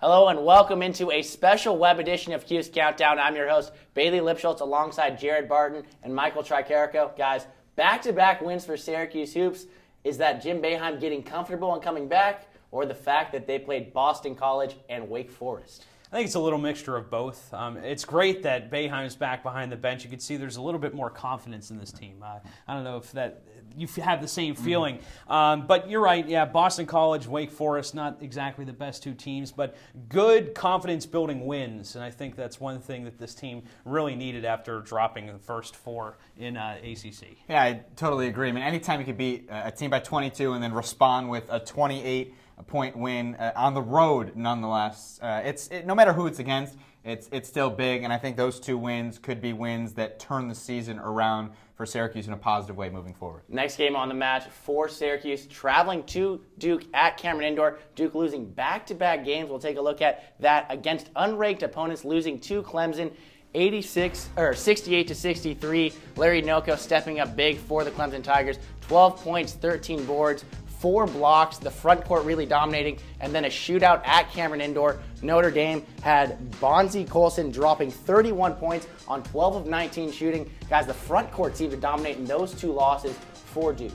Hello and welcome into a special web edition of Cuse Countdown. I'm your host, Bailey Lipschultz, alongside Jared Barton and Michael Tricarico. Guys, back-to-back wins for Syracuse Hoops. Is that Jim Boeheim getting comfortable and coming back, or the fact that they played Boston College and Wake Forest? I think it's a little mixture of both. It's great that Boeheim's back behind the bench. You can see there's a little bit more confidence in this team. I don't know if that you have the same feeling. But you're right, yeah, Boston College, Wake Forest, not exactly the best two teams, but good confidence-building wins. And I think that's one thing that this team really needed after dropping the first four in ACC. Yeah, I totally agree. I mean, anytime you could beat a team by 22 and then respond with a 28-point win on the road, nonetheless, no matter who it's against, it's still big, and I think those two wins could be wins that turn the season around for Syracuse in a positive way moving forward. Next game on the match for Syracuse, traveling to Duke at Cameron Indoor. Duke losing back-to-back games. We'll take a look at that against unranked opponents, losing to Clemson 68-63. Larry Noko stepping up big for the Clemson Tigers. 12 points, 13 boards, 4 blocks, the front court really dominating, and then a shootout at Cameron Indoor. Notre Dame had Bonzi Colson dropping 31 points on 12 of 19 shooting. Guys, the front court seemed to dominate in those two losses for Duke.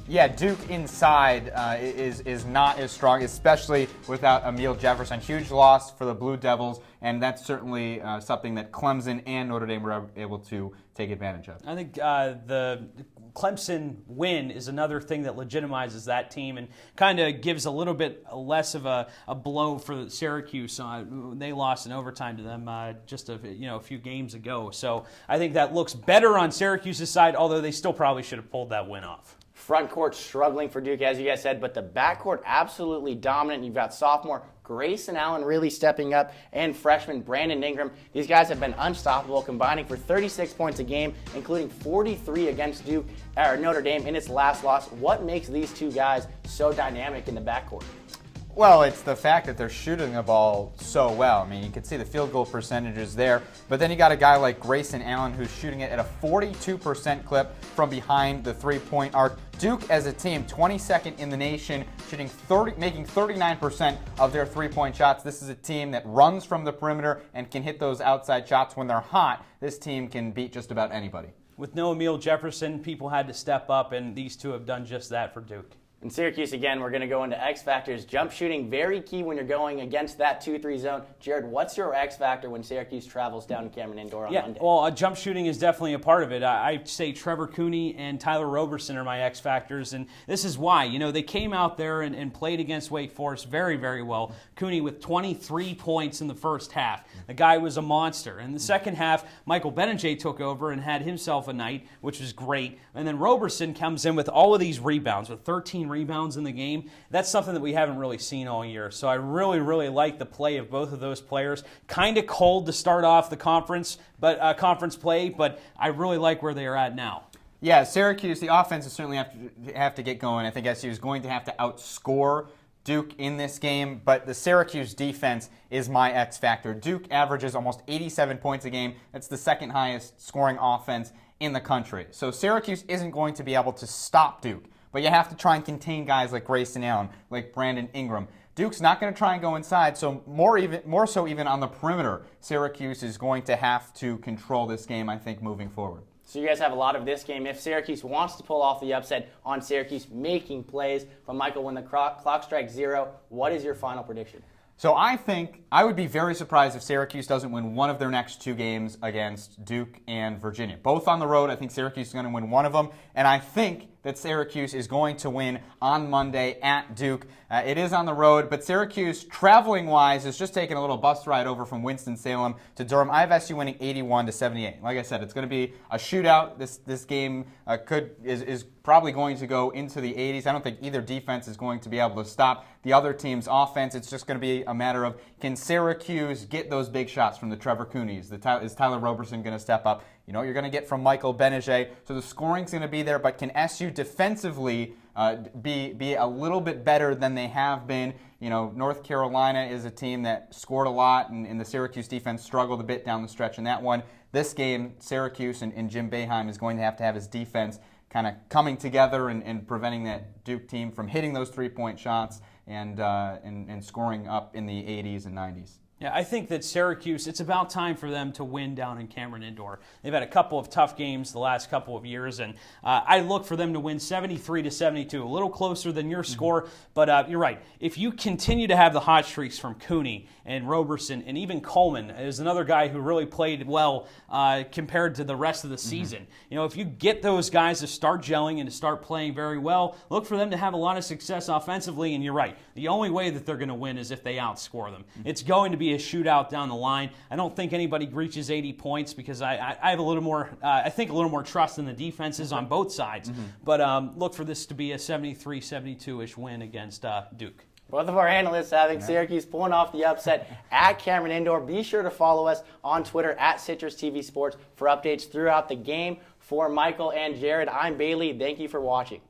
Yeah, Duke inside is not as strong, especially without Emil Jefferson. Huge loss for the Blue Devils, and that's certainly something that Clemson and Notre Dame were able to take advantage of. I think the Clemson win is another thing that legitimizes that team and kind of gives a little bit less of a blow for Syracuse. They lost in overtime to them just a few games ago. So I think that looks better on Syracuse's side, although they still probably should have pulled that win off. Front court struggling for Duke, as you guys said, but the backcourt absolutely dominant. You've got sophomore Grayson Allen really stepping up, and freshman Brandon Ingram. These guys have been unstoppable, combining for 36 points a game, including 43 against Notre Dame in its last loss. What makes these two guys so dynamic in the backcourt? Well, it's the fact that they're shooting the ball so well. I mean, you can see the field goal percentages there, but then you got a guy like Grayson Allen who's shooting it at a 42% clip from behind the three-point arc. Duke as a team, 22nd in the nation, making 39% of their three-point shots. This is a team that runs from the perimeter and can hit those outside shots when they're hot. This team can beat just about anybody. With no Emil Jefferson, people had to step up, and these two have done just that for Duke. In Syracuse, again, we're going to go into X factors. Jump shooting, very key when you're going against that 2-3 zone. Jared, what's your X factor when Syracuse travels down to Cameron Indoor on Monday? Well, jump shooting is definitely a part of it. I'd say Trevor Cooney and Tyler Roberson are my X factors, and this is why. They came out there and played against Wake Forest very, very well. Cooney with 23 points in the first half. The guy was a monster. In the second half, Michael Benajay took over and had himself a night, which was great. And then Roberson comes in with all of these rebounds, with 13 rebounds in the game. That's something that we haven't really seen all year. So I really, really like the play of both of those players. Kind of cold to start off the conference play, but I really like where they are at now. Yeah, Syracuse, the offense is certainly have to get going. I think SU is going to have to outscore Duke in this game, but the Syracuse defense is my X factor. Duke averages almost 87 points a game. That's the second highest scoring offense in the country. So Syracuse isn't going to be able to stop Duke, but you have to try and contain guys like Grayson Allen, like Brandon Ingram. Duke's not going to try and go inside, so more so even on the perimeter, Syracuse is going to have to control this game, I think, moving forward. So you guys have a lot of this game. If Syracuse wants to pull off the upset on Syracuse making plays, but Michael, when the clock strikes 0, what is your final prediction? So I think I would be very surprised if Syracuse doesn't win one of their next 2 games against Duke and Virginia. Both on the road. I think Syracuse is going to win one of them, and I think that Syracuse is going to win on Monday at Duke. It is on the road, but Syracuse, traveling-wise, is just taking a little bus ride over from Winston-Salem to Durham. I have SU winning 81-78. Like I said, it's going to be a shootout. This game is probably going to go into the 80s. I don't think either defense is going to be able to stop the other team's offense. It's just going to be a matter of, can Syracuse get those big shots from the Trevor Cooneys? Is Tyler Roberson going to step up? You know what you're going to get from Michael Benajay. So the scoring's going to be there, but can SU defensively be a little bit better than they have been? You know, North Carolina is a team that scored a lot, and the Syracuse defense struggled a bit down the stretch in that one. This game, Syracuse and Jim Boeheim is going to have his defense kind of coming together and preventing that Duke team from hitting those three-point shots and scoring up in the 80s and 90s. Yeah, I think that Syracuse, it's about time for them to win down in Cameron Indoor. They've had a couple of tough games the last couple of years, and I look for them to win 73-72, a little closer than your score, but you're right. If you continue to have the hot streaks from Cooney and Roberson, and even Coleman is another guy who really played well compared to the rest of the season. You know, if you get those guys to start gelling and to start playing very well, look for them to have a lot of success offensively, and you're right. The only way that they're going to win is if they outscore them. It's going to be a shootout down the line. I don't think anybody reaches 80 points because I have a little more, I think a little more trust in the defenses on both sides. But look for this to be a 73-72-ish win against Duke. Both of our analysts having Syracuse pulling off the upset at Cameron Indoor. Be sure to follow us on Twitter at CitrusTV Sports for updates throughout the game. For Michael and Jared, I'm Bailey. Thank you for watching.